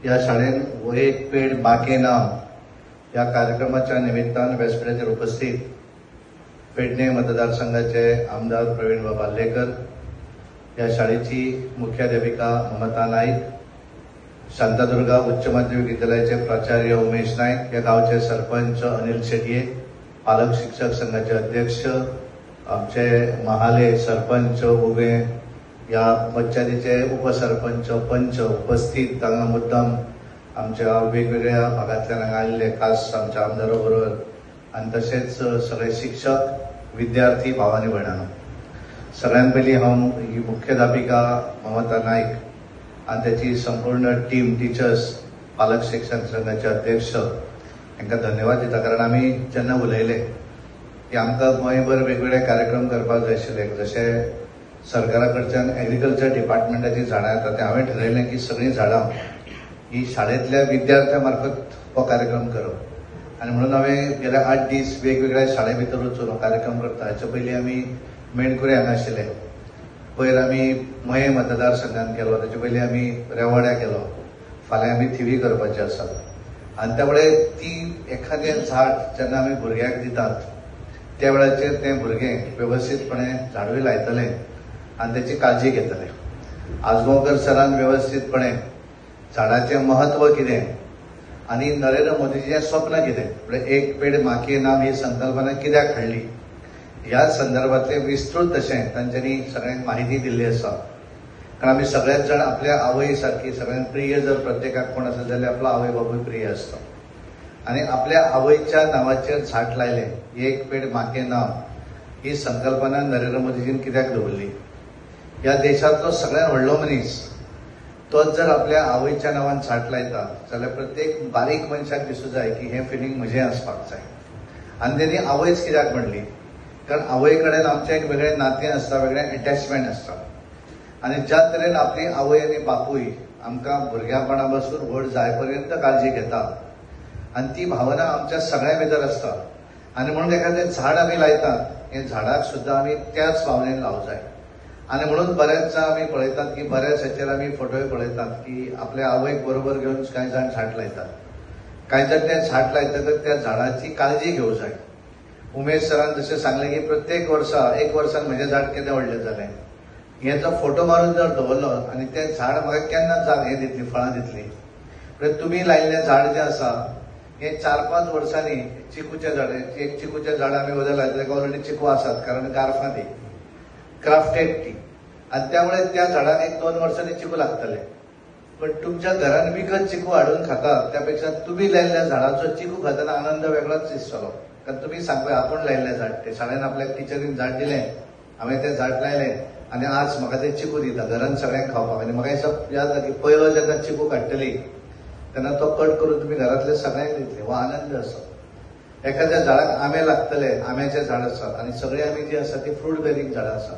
या शाळेन वो एक पेड बाके नाम या कार्यक्रमाच्या निमित्तान व्यासपीठाचेर उपस्थित पेडणे मतदारसंघाचे आमदार प्रवीण बाल्लेकर, या शाळेची मुख्याध्यापिका ममता नाईक, शांतादुर्गा उच्च माध्यमिक विद्यालयाचे प्राचार्य उमेश नाईक, या गावचे सरपंच अनिल शेट्ये, पालक शिक्षक संघाचे अध्यक्ष आमचे महाले सरपंच उबे, या पंचायतीचे उपसरपंच पंच उपस्थित हांगा मुद्दाम आमच्या वेगवेगळ्या भागांतल्यान हांगा आयिल्ले खास आमच्या आमदारा बरोबर आनी तशेंच सगळे शिक्षक विद्यार्थी भाव आनी भयणांनो, सगळ्यांत पयलीं हांव ही मुख्याध्यापिका ममता नाईक आनी त्याची संपूर्ण टीम टिचर्स पालक शिक्षण संघाचे अध्यक्ष हांकां धन्यवाद दिता, कारण आमी जेन्ना उलयले की आमकां गोंयभर वेगवेगळे कार्यक्रम करपाक जाय आशिल्ले, जशें सरकारा कडच्यान एग्रीकल्चर डिपार्टमेंटाची झाडां येता ते हांवें ठरयलें की सगळीं झाडां ही शाळेंतल्या विद्यार्थ्यां मार्फत हो कार्यक्रम करप, आनी म्हणून हांवें गेले 8 दीस वेगवेगळ्या शाळे भितर वचून हो कार्यक्रम करता. हाचे पयलीं आमी मेणकुरे हांगा आशिल्ले, पयर आमी मये मतदारसंघान केलो, ताचे पयलीं आमी रेवाड्या केलो, फाल्यां आमी थिवी करपाचे आसा. आनी त्या वेळार ती एखादें झाड जेन्ना आमी भुरग्याक दितात त्या वेळाचेर तें भुरगें वेवस्थीतपणे झाडूय लायतलें आनी तेची काळजी घेतलें. आजगांवकर सरान वेवस्थीतपणे झाडाचें महत्व कितें आनी नरेंद्र मोदीचें स्वप्न कितें, म्हणजे एक पेड माके नाम ही संकल्पना कित्याक हाडली ह्या संदर्भातले विस्तृत अशें तांच्यांनी सगळ्यांक माहिती दिल्ली आसा. कारण आमी सगळेच जाण आपल्या आवय सारकी सगळ्यांत प्रिय जर प्रत्येकाक कोण आसत जाल्यार आपलो आवय बापूय प्रिय आसता, आनी आपल्या आवयच्या नांवाचेर झाड लायलें एक पेड माके नाम ही संकल्पना नरेंद्र मोदीजीन कित्याक दवरली. ह्या देशांतलो सगळ्यांत व्हडलो मनीस तोच जर आपल्या आवयच्या नांवान झाड लायता जाल्यार प्रत्येक बारीक मनशाक दिसूं जाय की हें फिलींग म्हजें आसपाक जाय. आनी तेणी आवयच कित्याक म्हणली, कारण आवय कडेन आमचें एक वेगळें नातें आसता, वेगळें अटॅचमेंट आसता, आनी ज्या तरेन आपली आवय आनी बापूय आमकां भुरग्यापणा पासून व्हड जाय पर्यंत काळजी घेता आनी ती भावना आमच्या सगळ्यां भितर आसता. आनी म्हणून एखादें झाड आमी लायतात हें झाडाक सुद्दां आमी त्याच भावनेन लावंक जाय. आनी म्हणून बरेचदा आमी पळयतात की बऱ्याच हाचेर आमी फोटोय पळयतात की आपल्या आवयक बरोबर घेवन कांय जाण झाड लायतात, कांय जाण तें झाड लायतकच त्या झाडाची काळजी घेवंक जाय. उमेश सरान जशें सांगलें की प्रत्येक वर्सा एक वर्सान म्हजें झाड केन्ना व्हडलें जालें हेचो फोटो मारून जर दवरलो आनी तें झाड म्हाका केन्ना हें दितली फळां दितली. म्हणजे तुमी लायिल्लें झाड जें आसा हें 4-5 वर्सांनी चिकूच्या झाडाची एक चिकूच्या झाड आमी वयर लायता ताका ऑलरेडी चिकू आसात, कारण गारफां ती क्राफ्टेड टी, आनी त्यामुळे त्या झाडाक 1-2 वर्सांनी चिकू लागतले. पण तुमच्या घरान विकत चिकू हाडून खातात त्या पेक्षा तुमी लायिल्ल्या झाडाचो चिकू खातना आनंद वेगळोच दिसतलो. कारण तुमी सांगपा आपूण लायिल्लें झाड, ते शाळेन आपल्याक टिचरीन झाड दिलें, हांवें तें झाड लायलें आनी आज म्हाका तें चिकू दिता घरान सगळ्यांक खावपाक. आनी म्हाका दिसता याद जाता की पयलो जेन्ना चिकू काडटली तेन्ना तो कट करून तुमी घरांतल्या सगळ्यांक दितले, हो आनंद आसा. एखाद्या झाडाक आंबे लागतले, आंब्याचें झाड आसा, आनी सगळीं आमी जी आसा ती फ्रूट बेरींग झाडां आसा,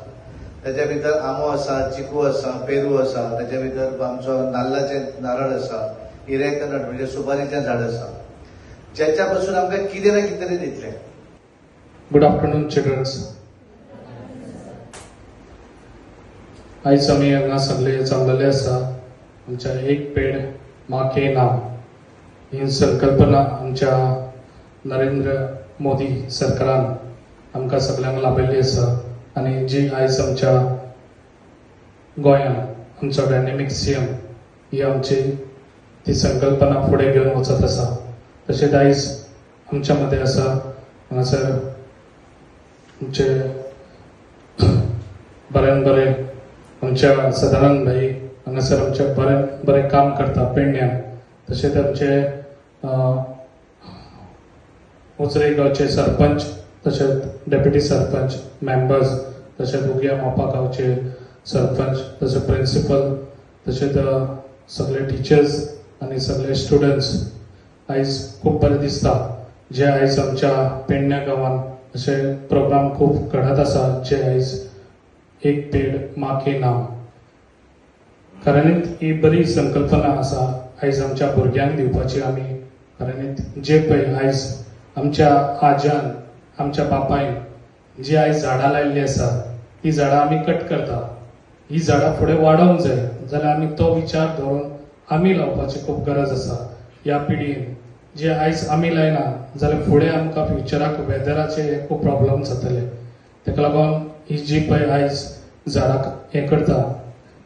त्याच्या भितर आंबो आसा, चिकू आसा, पेरू आसा, त्याच्या भितर आमचो नारळ आसा, इरेकनट म्हणजे सुपारीचें झाड आसा, ज्याच्या पासून आमकां कितें ना कितें तरी दितलें. Good afternoon childrens. आयज आमी हांगा सगळे जमलेले आसा आमच्या एक पेड माके नाम ही संकल्पना आमच्या नरेंद्र मोदी सरकारान आमकां सगळ्यांक लाभयल्ली आसा, आनी जी आयज आमच्या गोंयांत आमचो डायनेमीक सीएम ही आमची ती संकल्पना फुडें घेवन वचत आसा. तशेंच आयज आमच्या मदें आसा हांगासर आमचे बऱ्यान बरे आमच्या सदानंद भाई हांगासर आमचे बरें काम करता पेडण्यां. तशेंच आमचे उजरे गांवचे सरपंच, तशेंच डेप्युटी सरपंच, मेंबर्स, तशेंच उगया मोपा गांवचे सरपंच, तशेंच प्रिंसिपल, तशेंच सगळे टिचर्स आनी सगळे स्टुडंट्स आयज खूब बरें दिसता जे आयज आमच्या पेडण्या गांवांत अशे प्रोग्राम खूब घडत आसा जे आयज एक पेड माके नाम. खऱ्यांनीच ही बरी संकल्पना आसा आयज आमच्या भुरग्यांक दिवपाची. आमी खऱ्यांनीच जे पळय आयज आमच्या आज्यान आमच्या बापायन जी आयज झाडां लायिल्ली आसा ही झाडां आमी कट करता, ही झाडां फुडें वाडोवंक जाय जाल्यार आमी तो विचार धरून आमी लावपाची खूब गरज आसा ह्या पिढीन. जे आयज आमी लायना जाल्यार फुडें आमकां फ्युचराक वेदराचे खूब प्रॉब्लम जातले. ताका लागून ही जी पळय आयज झाडां हें करता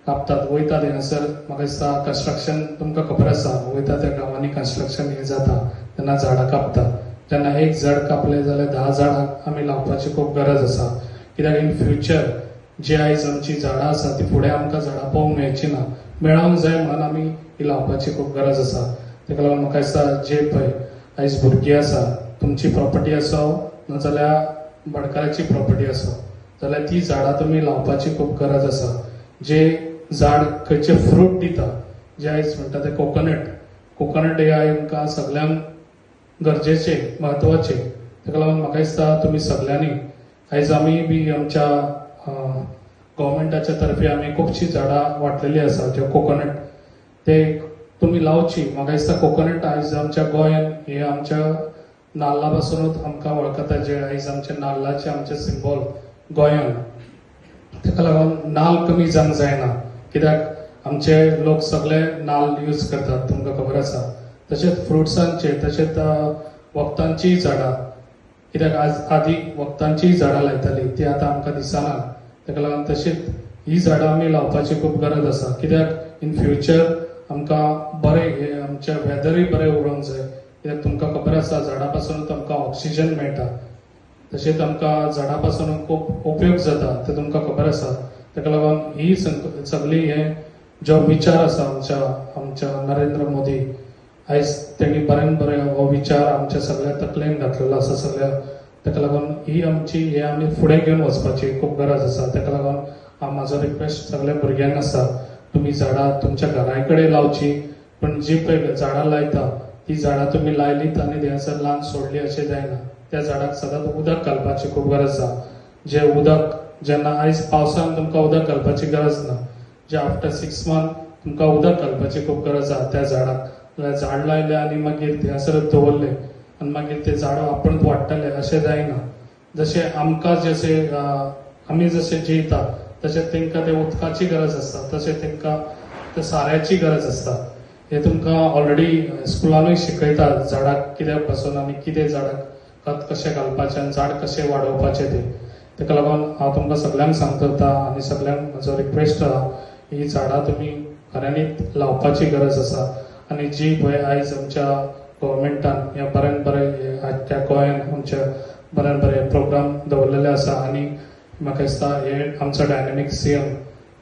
कापतात वयता थंयसर म्हाका दिसता कन्स्ट्रक्शन तुमकां खबर आसा वयता त्या गांवांनी कन्स्ट्रक्शन हें जाता तेन्ना झाडां कापता. जेन्ना एक झाड कापलें जाल्यार 10 झाडां आमी लावपाची खूब गरज आसा. कित्याक इन फ्युचर जे आयज आमची झाडां आसा ती फुडें आमकां झाडां पळोवंक मेळची ना, मेळोंक जाय म्हणून आमी ही लावपाची खूब गरज आसा. ताका लागून म्हाका दिसता जे पळय आयज भुरगीं आसा तुमची प्रॉपर्टी आसो नाजाल्यार भाटकाराची प्रॉपर्टी आसो जाल्यार ती झाडां तुमी लावपाची खूब गरज आसा. जे झाड खंयचे फ्रूट दिता जे आयज म्हणटा ते कोकोनट हे आमकां सगळ्यांक गरजेचे म्हत्वाचे. ताका लागून म्हाका दिसता तुमी सगळ्यांनी आयज आमी बी आमच्या गव्हर्मेंटाच्या तर्फे आमी खुबशीं झाडां वांटलेलीं आसा जे कोकोनट ते तुमी लावची. म्हाका दिसता कोकोनट आयज आमच्या गोंयांत हे आमच्या नाल्ला पासूनच आमकां वळखता जे आयज आमचे नाल्लाचे आमचे सिंबॉल गोंयांत. ताका लागून नाल्ल कमी जावंक जायना कित्याक आमचे लोक सगळे नाल्ल यूज करतात तुमकां खबर आसा. तशेंच फ्रुट्सांचे तशेंच वखदांचीं झाडां कित्याक आज आदी वखदांचीं झाडां लायतालीं ती आतां आमकां दिसना. ताका लागून तशींच ही झाडां आमी लावपाची खूब गरज आसा. कित्याक इन फ्युचर आमकां बरें हे आमचें वेदरूय बरें उरोंक जाय. कित्याक तुमकां खबर आसा झाडां पासूनच आमकां ऑक्सिजन मेळटा. तशेंच आमकां झाडां पासून खूब उपयोग जाता ते तुमकां खबर आसा. ताका लागून ही सगळी हे जो विचार आसा आमच्या नरेंद्र मोदी आयज तेणी बरे हो विचार आमच्या सगळ्या तकलेन घातलेलो आसा सगळ्या. ताका लागून ही आमची हे आमी फुडें घेवन वचपाची खूब गरज आसा. ताका लागून हांव म्हाजो रिक्वेस्ट सगळ्या भुरग्यांक आसा तुमी झाडां तुमच्या घराय कडेन लावची. पण जी पळय झाडां लायता ती झाडां तुमी लायलीत आनी थंयसर लावन सोडली अशें जायना. त्या झाडाक सदांच उदक घालपाची खूब गरज आसा. जे उदक जेन्ना आयज पावसान तुमकां उदक घालपाची गरज ना, जे आफ्टर 6 मंथ तुमकां उदक घालपाची खूब गरज आसा त्या झाडाक. झाड लायलें आनी मागीर थंयसरच दवरलें आनी मागीर ते झाड आपूण वाडटले अशें जायना. जशें आमकां जशें आमी जशें जियता तशें तांकां ते उदकाची गरज आसता तशें तांकां त्या साऱ्याची गरज आसता. हे तुमकां ऑलरेडी स्कुलानूय शिकयतात झाडाक कित्याक पासून आनी कितें झाडाक खत कशें घालपाचें आनी झाड कशें वाडोवपाचें ते. ताका लागून हांव तुमकां सगळ्यांक सांगता आनी सगळ्यांक म्हजो रिक्वेस्ट आहा ही झाडां तुमी खऱ्यांनीच लावपाची गरज आसा. आनी जी पळय आयज आमच्या गव्हर्मेंटान ह्या बरें त्या गोंयांत आमच्या बरें प्रोग्राम दवरलेले आसा. आनी म्हाका दिसता हे आमचो डायनॅमिक सीएम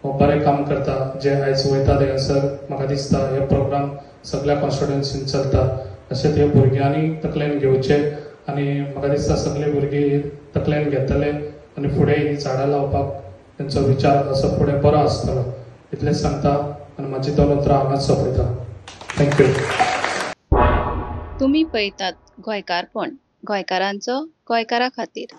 हो बरें काम करता. जे आयज वयता थंयसर म्हाका दिसता हे प्रोग्राम सगळ्या कॉन्स्टिट्युएन्सीन चलता. तशेंच हे भुरग्यांनी तकलेन घेवचे आनी म्हाका दिसता सगळे भुरगे तकलेन घेतले आनी फुडें ही झाडां लावपाक तांचो विचार असो फुडें बरो आसतलो. इतलेंच सांगता आनी म्हाजी 2 उतरां हांगाच सोंपयता. थँक्यू. तुम्ही पळयतात गोंयकारपण, गोंयकारांचो गोंयकारा खातीर.